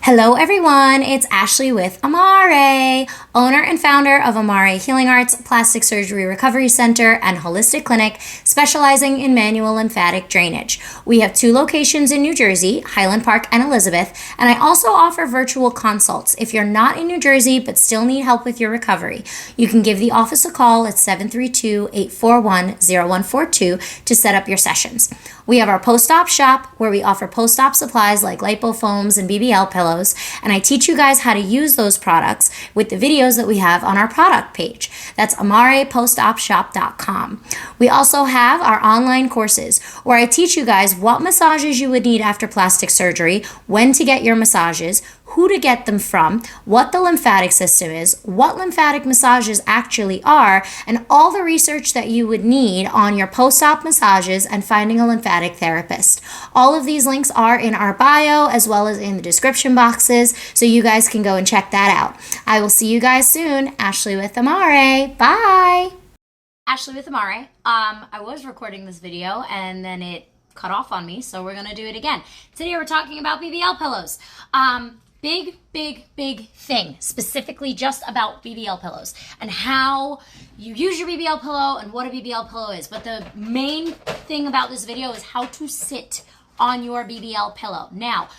Hello everyone, it's Ashley with Amare, owner and founder of Amare Healing Arts, Plastic Surgery Recovery Center, and Holistic Clinic, specializing in manual lymphatic drainage. We have 2 locations in New Jersey, Highland Park and Elizabeth, and I also offer virtual consults. If you're not in New Jersey but still need help with your recovery, you can give the office a call at 732-841-0142 to set up your sessions. We have our post-op shop where we offer post-op supplies like lipofoams and BBL pillows, and I teach you guys how to use those products with the videos that we have on our product page. That's amarepostopshop.com. We also have our online courses where I teach you guys what massages you would need after plastic surgery, when to get your massages, who to get them from, what the lymphatic system is, what lymphatic massages actually are, and all the research that you would need on your post-op massages and finding a lymphatic therapist. All of these links are in our bio as well as in the description boxes, so you guys can go and check that out. I will see you guys soon. Ashley with Amare. Bye. Ashley with Amare. I was recording this video and then it cut off on me, so we're gonna do it again. Today we're talking about BBL pillows. Big thing, specifically just about BBL pillows and how you use your BBL pillow and what a BBL pillow is. But the main thing about this video is how to sit on your BBL pillow. Now,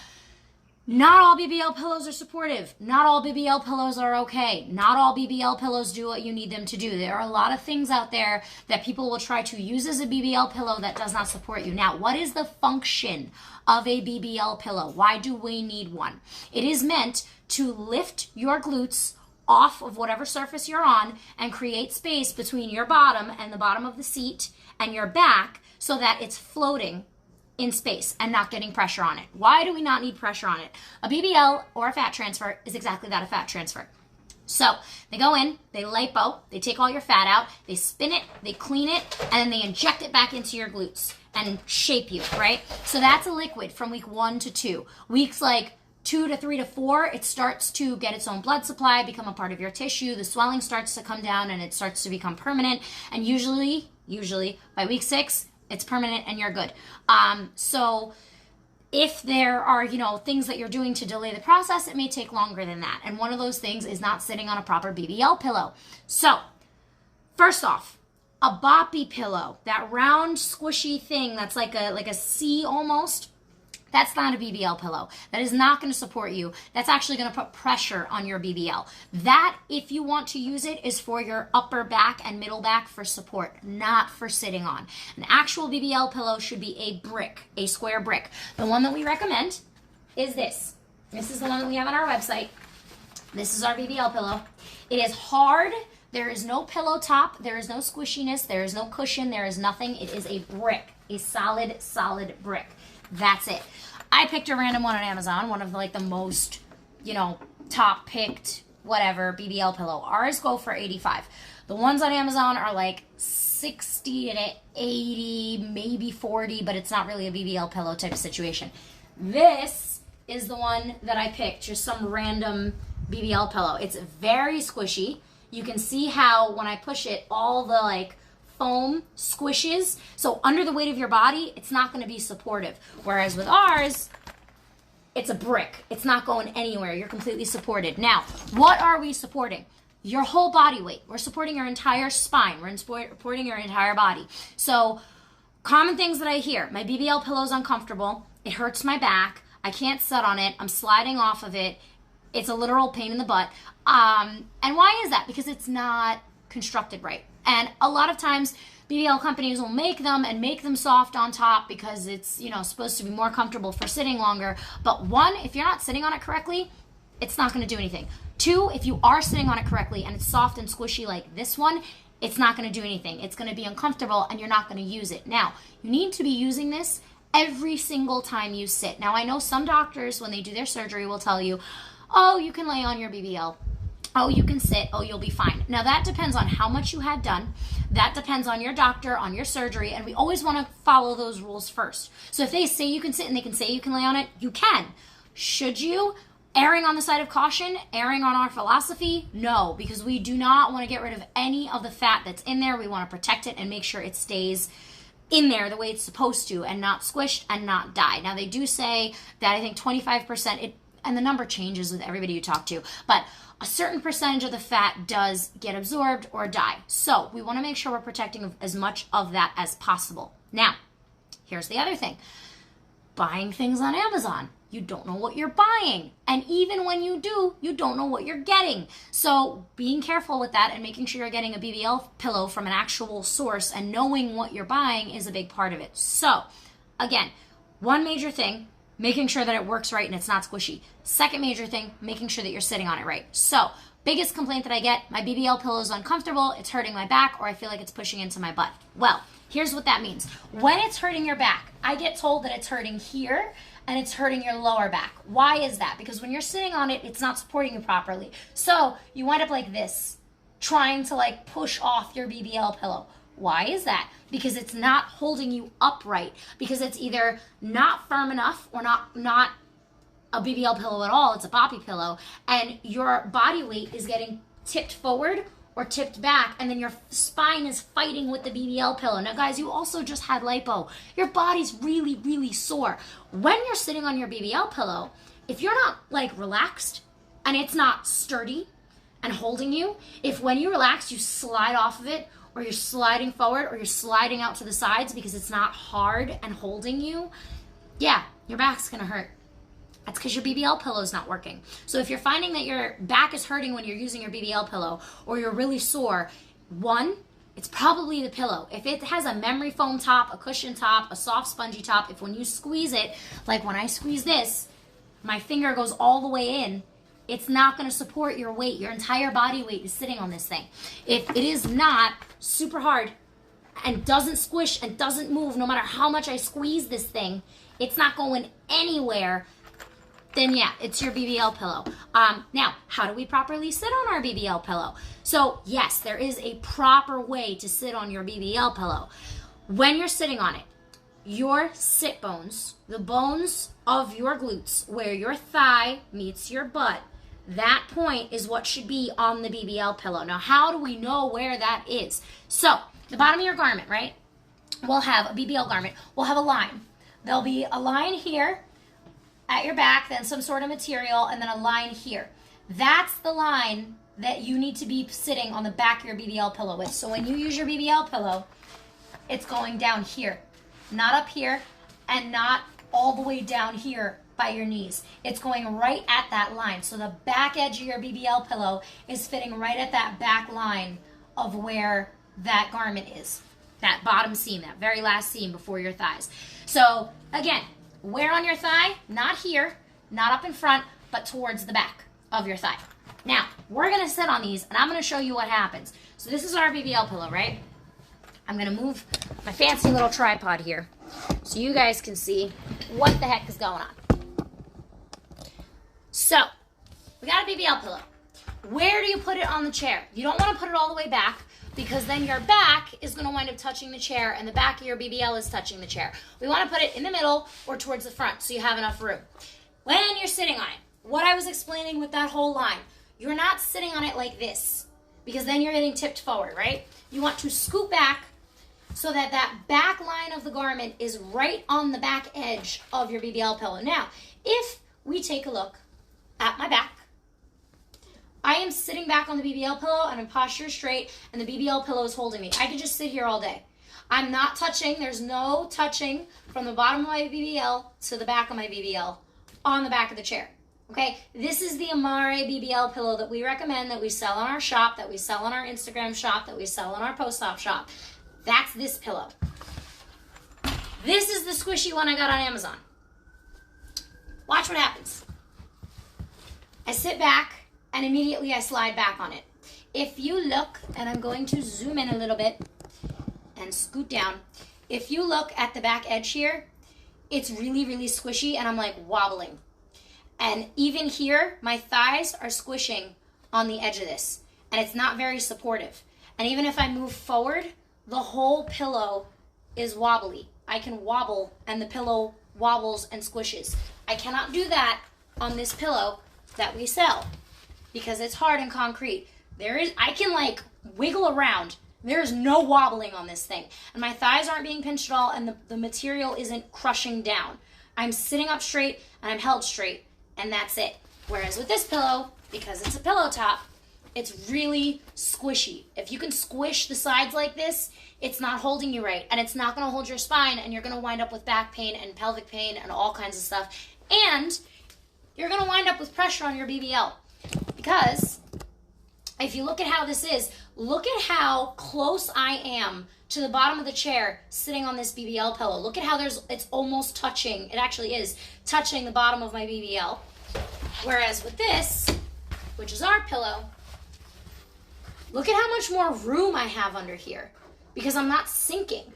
not all BBL pillows are supportive. Not all BBL pillows are okay. Not all BBL pillows do what you need them to do. There are a lot of things out there that people will try to use as a BBL pillow that does not support you. Now, what is the function of a BBL pillow? Why do we need one? It is meant to lift your glutes off of whatever surface you're on and create space between your bottom and the bottom of the seat and your back so that it's floating in space and not getting pressure on it. Why do we not need pressure on it? A BBL or a fat transfer is exactly that, a fat transfer. So they go in, they lipo, they take all your fat out, they spin it, they clean it, and then they inject it back into your glutes and shape you, right? So that's a liquid from week 1 to 2. Weeks like 2 to 3 to 4, it starts to get its own blood supply, become a part of your tissue, the swelling starts to come down and it starts to become permanent, and usually by week 6, it's permanent and you're good. So if there are, things that you're doing to delay the process, it may take longer than that. And one of those things is not sitting on a proper BBL pillow. So first off, a Boppy pillow, that round squishy thing that's like a C almost, that's not a BBL pillow. That is not going to support you. That's actually going to put pressure on your BBL. That, if you want to use it, is for your upper back and middle back for support, not for sitting on. An actual BBL pillow should be a brick, a square brick. The one that we recommend is this. This is the one that we have on our website. This is our BBL pillow. It is hard. There is no pillow top. There is no squishiness. There is no cushion. There is nothing. It is a brick, a solid brick. That's it. I picked a random one on Amazon, one of the most, top picked, whatever, BBL pillow. Ours go for $85. The ones on Amazon are like $60 to $80, maybe $40, but it's not really a BBL pillow type of situation. This is the one that I picked, just some random BBL pillow. It's very squishy. You can see how when I push it, all the foam squishes, so under the weight of your body it's not going to be supportive, whereas with ours it's a brick. It's not going anywhere. You're completely supported. Now, what are we supporting? Your whole body weight. We're supporting your entire spine. We're supporting your entire body. So common things that I hear: my BBL pillow's uncomfortable, it hurts my back, I can't sit on it, I'm sliding off of it, it's a literal pain in the butt. And why is that? Because it's not constructed right. And a lot of times BBL companies will make them soft on top because it's, supposed to be more comfortable for sitting longer. But 1, if you're not sitting on it correctly, it's not going to do anything. 2, if you are sitting on it correctly and it's soft and squishy like this one, it's not going to do anything. It's going to be uncomfortable and you're not going to use it. Now, you need to be using this every single time you sit. Now, I know some doctors, when they do their surgery, will tell you, oh, you can lay on your BBL. Oh, you can sit. Oh, you'll be fine. Now, that depends on how much you had done. That depends on your doctor, on your surgery, and we always want to follow those rules first. So if they say you can sit and they can say you can lay on it, you can. Should you? Erring on the side of caution, erring on our philosophy, no, because we do not want to get rid of any of the fat that's in there. We want to protect it and make sure it stays in there the way it's supposed to and not squished and not die. Now, they do say that I think 25%, and the number changes with everybody you talk to, but a certain percentage of the fat does get absorbed or die. So we want to make sure we're protecting as much of that as possible. Now, here's the other thing. Buying things on Amazon. You don't know what you're buying. And even when you do, you don't know what you're getting. So being careful with that and making sure you're getting a BBL pillow from an actual source and knowing what you're buying is a big part of it. So again, one major thing, making sure that it works right and it's not squishy. Second major thing, making sure that you're sitting on it right. So biggest complaint that I get, my BBL pillow is uncomfortable, it's hurting my back, or I feel like it's pushing into my butt. Well, here's what that means. When it's hurting your back, I get told that it's hurting here and it's hurting your lower back. Why is that? Because when you're sitting on it, it's not supporting you properly. So you wind up like this, trying to like push off your BBL pillow. Why is that? Because it's not holding you upright, because it's either not firm enough or not a BBL pillow at all, it's a Boppy pillow, and your body weight is getting tipped forward or tipped back, and then your spine is fighting with the BBL pillow. Now guys, you also just had lipo. Your body's really, really sore. When you're sitting on your BBL pillow, if you're not like relaxed and it's not sturdy and holding you, if when you relax you slide off of it, or you're sliding forward, or you're sliding out to the sides because it's not hard and holding you, yeah, your back's gonna hurt. That's because your BBL pillow is not working. So if you're finding that your back is hurting when you're using your BBL pillow, or you're really sore, one, it's probably the pillow. If it has a memory foam top, a cushion top, a soft spongy top, if when you squeeze it, like when I squeeze this, my finger goes all the way in, it's not going to support your weight. Your entire body weight is sitting on this thing. If it is not super hard and doesn't squish and doesn't move, no matter how much I squeeze this thing, it's not going anywhere, then yeah, it's your BBL pillow. Now, how do we properly sit on our BBL pillow? So yes, there is a proper way to sit on your BBL pillow. When you're sitting on it, your sit bones, the bones of your glutes, where your thigh meets your butt, that point is what should be on the BBL pillow. Now, how do we know where that is? So, the bottom of your garment, right? We'll have a BBL garment. We'll have a line. There'll be a line here at your back, then some sort of material, and then a line here. That's the line that you need to be sitting on the back of your BBL pillow with. So when you use your BBL pillow, it's going down here, not up here, and not all the way down here by your knees. It's going right at that line. So the back edge of your BBL pillow is fitting right at that back line of where that garment is. That bottom seam, that very last seam before your thighs. So again, where on your thigh? Not here, not up in front, but towards the back of your thigh. Now, we're gonna sit on these and I'm gonna show you what happens. So this is our BBL pillow, right? I'm gonna move my fancy little tripod here so you guys can see what the heck is going on. So, we got a BBL pillow. Where do you put it on the chair? You don't want to put it all the way back, because then your back is going to wind up touching the chair and the back of your BBL is touching the chair. We want to put it in the middle or towards the front so you have enough room. When you're sitting on it, what I was explaining with that whole line, you're not sitting on it like this, because then you're getting tipped forward, right? You want to scoot back so that that back line of the garment is right on the back edge of your BBL pillow. Now, if we take a look at my back, I am sitting back on the BBL pillow and I'm posture straight and the BBL pillow is holding me. I could just sit here all day. I'm not touching, there's no touching from the bottom of my BBL to the back of my BBL on the back of the chair. Okay, this is the Amare BBL pillow that we recommend, that we sell on our shop, that we sell on our Instagram shop, that we sell on our post-op shop. That's this pillow. This is the squishy one I got on Amazon. Watch what happens. I sit back and immediately I slide back on it. If you look, and I'm going to zoom in a little bit and scoot down. If you look at the back edge here, it's really, really squishy and I'm like wobbling. And even here, my thighs are squishing on the edge of this and it's not very supportive. And even if I move forward, the whole pillow is wobbly. I can wobble and the pillow wobbles and squishes. I cannot do that on this pillow that we sell because it's hard and concrete. I can like wiggle around. There's no wobbling on this thing. And my thighs aren't being pinched at all and the material isn't crushing down. I'm sitting up straight and I'm held straight. and that's it. Whereas with this pillow, because it's a pillow top, it's really squishy. If you can squish the sides like this, it's not holding you right, and it's not going to hold your spine, and you're going to wind up with back pain and pelvic pain and all kinds of stuff. And you're going to wind up with pressure on your BBL, because if you look at how this is, look at how close I am to the bottom of the chair sitting on this BBL pillow. Look at how it's almost touching, it actually is touching the bottom of my BBL. Whereas with this, which is our pillow, look at how much more room I have under here because I'm not sinking.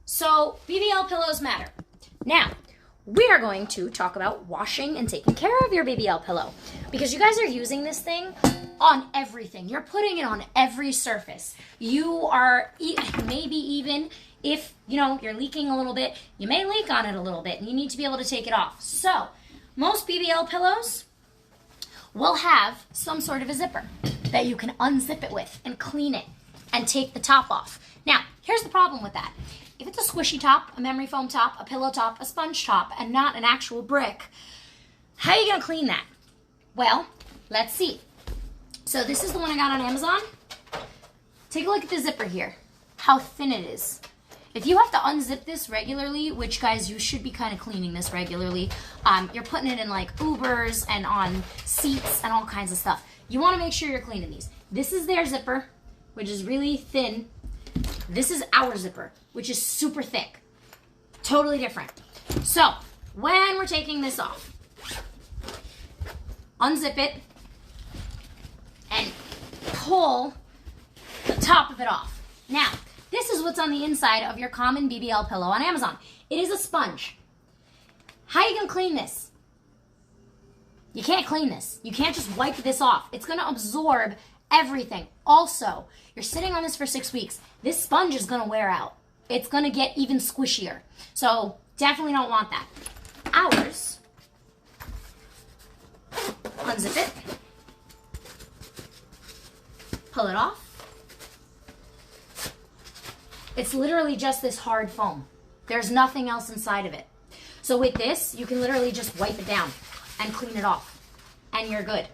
So BBL pillows matter. Now, we are going to talk about washing and taking care of your BBL pillow, because you guys are using this thing on everything. You're putting it on every surface. You are, maybe even if, you're leaking a little bit, you may leak on it a little bit and you need to be able to take it off. So most BBL pillows will have some sort of a zipper that you can unzip it with and clean it and take the top off. Now, here's the problem with that. If it's a squishy top, a memory foam top, a pillow top, a sponge top, and not an actual brick, how are you going to clean that? Well, let's see. So this is the one I got on Amazon. Take a look at the zipper here, how thin it is. If you have to unzip this regularly, which guys, you should be kind of cleaning this regularly, you're putting it in like Ubers and on seats and all kinds of stuff. You want to make sure you're cleaning these. This is their zipper, which is really thin. This is our zipper, which is super thick. Totally different. So when we're taking this off, unzip it and pull the top of it off. Now, this is what's on the inside of your common BBL pillow on Amazon. It is a sponge. How are you going to clean this? You can't clean this. You can't just wipe this off. It's going to absorb everything. Also, you're sitting on this for 6 weeks. This sponge is going to wear out. It's going to get even squishier. So definitely don't want that. Ours, unzip it, pull it off. It's literally just this hard foam. There's nothing else inside of it. So with this, you can literally just wipe it down and clean it off, and you're good.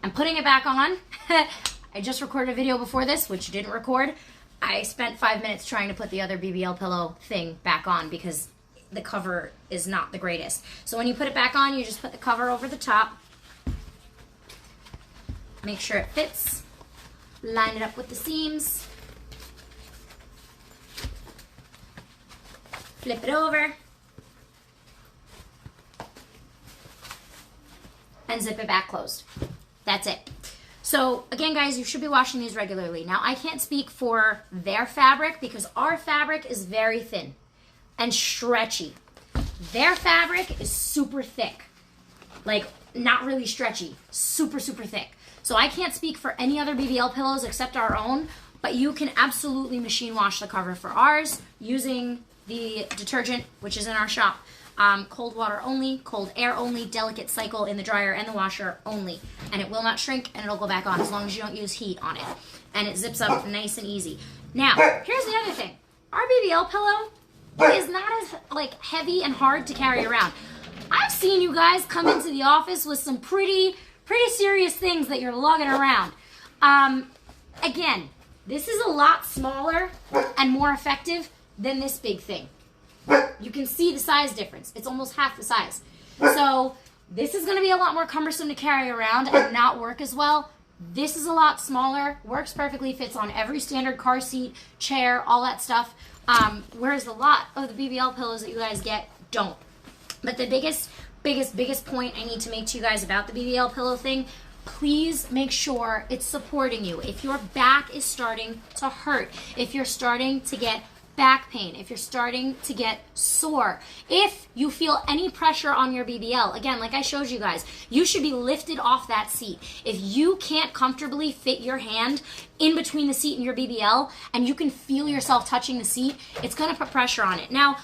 And putting it back on, I just recorded a video before this, which didn't record. I spent 5 minutes trying to put the other BBL pillow thing back on because the cover is not the greatest. So when you put it back on, you just put the cover over the top. Make sure it fits. Line it up with the seams. Flip it over. And zip it back closed. That's it. So again, guys, you should be washing these regularly. Now, I can't speak for their fabric because our fabric is very thin and stretchy. Their fabric is super thick. Like, not really stretchy. Super, super thick. So I can't speak for any other BBL pillows except our own, but you can absolutely machine wash the cover for ours using the detergent, which is in our shop. Cold water only, cold air only, delicate cycle in the dryer and the washer only. And it will not shrink and it'll go back on as long as you don't use heat on it. And it zips up nice and easy. Now, here's the other thing. Our BBL pillow is not as heavy and hard to carry around. I've seen you guys come into the office with some pretty serious things that you're lugging around. Again, this is a lot smaller and more effective than this big thing. You can see the size difference. It's almost half the size. So this is going to be a lot more cumbersome to carry around and not work as well. This is a lot smaller, works perfectly, fits on every standard car seat, chair, all that stuff. Whereas a lot of the BBL pillows that you guys get don't. But the biggest point I need to make to you guys about the BBL pillow thing, please make sure it's supporting you. If your back is starting to hurt, if you're starting to get back pain, if you're starting to get sore, if you feel any pressure on your BBL, again, like I showed you guys, you should be lifted off that seat. If you can't comfortably fit your hand in between the seat and your BBL, and you can feel yourself touching the seat, it's going to put pressure on it. Now,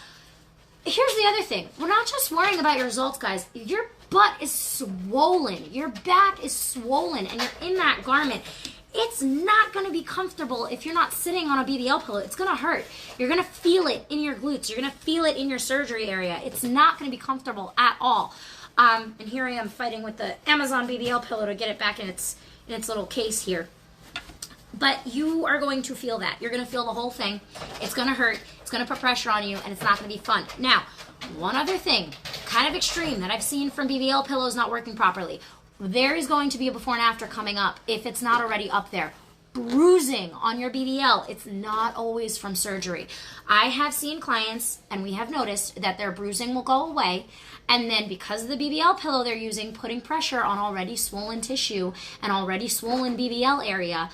here's the other thing. We're not just worrying about your results, guys. Your butt is swollen. Your back is swollen, and you're in that garment. It's not going to be comfortable if you're not sitting on a BBL pillow. It's going to hurt. You're going to feel it in your glutes. You're going to feel it in your surgery area. It's not going to be comfortable at all. And here I am fighting with the Amazon BBL pillow to get it back in its little case here. But you are going to feel that. You're going to feel the whole thing. It's going to hurt. It's going to put pressure on you, and it's not going to be fun. Now, one other thing, kind of extreme, that I've seen from BBL pillows not working properly. There is going to be a before and after coming up, if it's not already up there. Bruising on your BBL. It's not always from surgery. I have seen clients, and we have noticed, that their bruising will go away, and then because of the BBL pillow they're using, putting pressure on already swollen tissue and already swollen BBL area,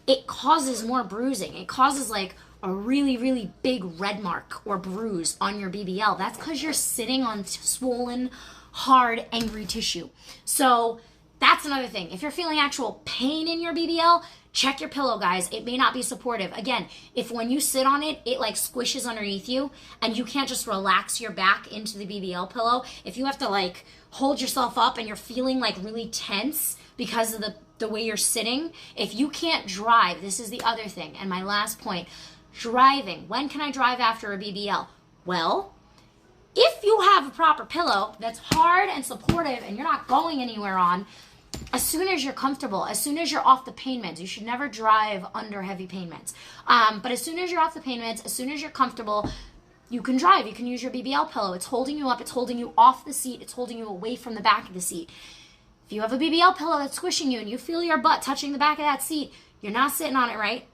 it causes more bruising. It causes like a really, really big red mark or bruise on your BBL. That's because you're sitting on swollen, hard, angry tissue. So that's another thing. If you're feeling actual pain in your BBL, check your pillow, guys. It may not be supportive. Again, if when you sit on it, it like squishes underneath you and you can't just relax your back into the BBL pillow, if you have to like hold yourself up and you're feeling like really tense because of the way you're sitting, if you can't drive, this is the other thing. And my last point, driving. When can I drive after a BBL? Well, if you have a proper pillow that's hard and supportive and you're not going anywhere on, as soon as you're comfortable, as soon as you're off the pain meds, you should never drive under heavy pain meds. But as soon as you're off the pain meds, as soon as you're comfortable, you can drive. You can use your BBL pillow. It's holding you up. It's holding you off the seat. It's holding you away from the back of the seat. If you have a BBL pillow that's squishing you and you feel your butt touching the back of that seat, you're not sitting on it right.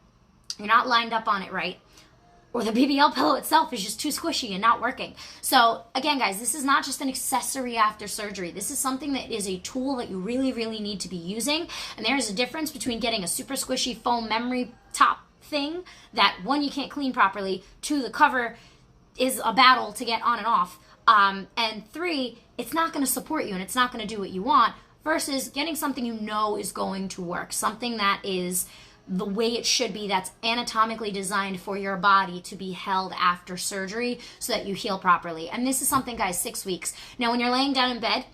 You're not lined up on it right. Or the BBL pillow itself is just too squishy and not working. So again, guys, this is not just an accessory after surgery. This is something that is a tool that you really, really need to be using. And there is a difference between getting a super squishy foam memory top thing that, one, you can't clean properly, two, the cover is a battle to get on and off, and three, it's not going to support you and it's not going to do what you want, versus getting something you know is going to work, something that is the way it should be, that's anatomically designed for your body to be held after surgery so that you heal properly. And this is something, guys, 6 weeks. Now, when you're laying down in bed,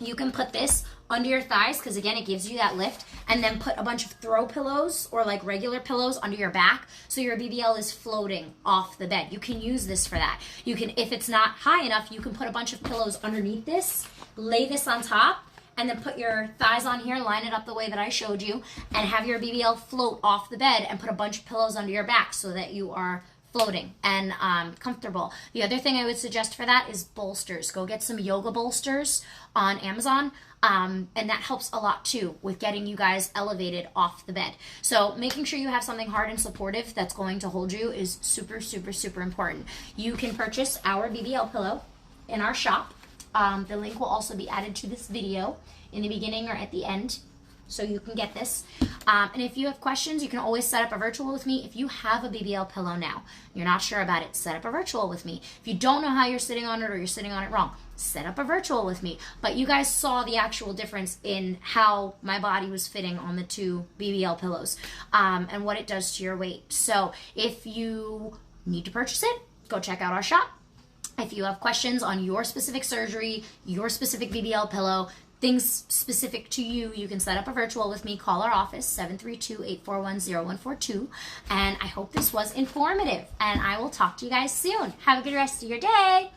you can put this under your thighs because, again, it gives you that lift, and then put a bunch of throw pillows or like regular pillows under your back so your BBL is floating off the bed. You can use this for that. You can, if it's not high enough, you can put a bunch of pillows underneath this, lay this on top, and then put your thighs on here, line it up the way that I showed you, and have your BBL float off the bed, and put a bunch of pillows under your back so that you are floating and comfortable. The other thing I would suggest for that is bolsters. Go get some yoga bolsters on Amazon, and that helps a lot too with getting you guys elevated off the bed. So making sure you have something hard and supportive that's going to hold you is super, super, super important. You can purchase our BBL pillow in our shop. The link will also be added to this video in the beginning or at the end, so you can get this. And if you have questions, you can always set up a virtual with me. If you have a BBL pillow now, you're not sure about it, set up a virtual with me. If you don't know how you're sitting on it or you're sitting on it wrong, set up a virtual with me. But you guys saw the actual difference in how my body was fitting on the two BBL pillows, and what it does to your weight. So if you need to purchase it, go check out our shop. If you have questions on your specific surgery, your specific BBL pillow, things specific to you, you can set up a virtual with me. Call our office, 732-841-0142. And I hope this was informative, and I will talk to you guys soon. Have a good rest of your day.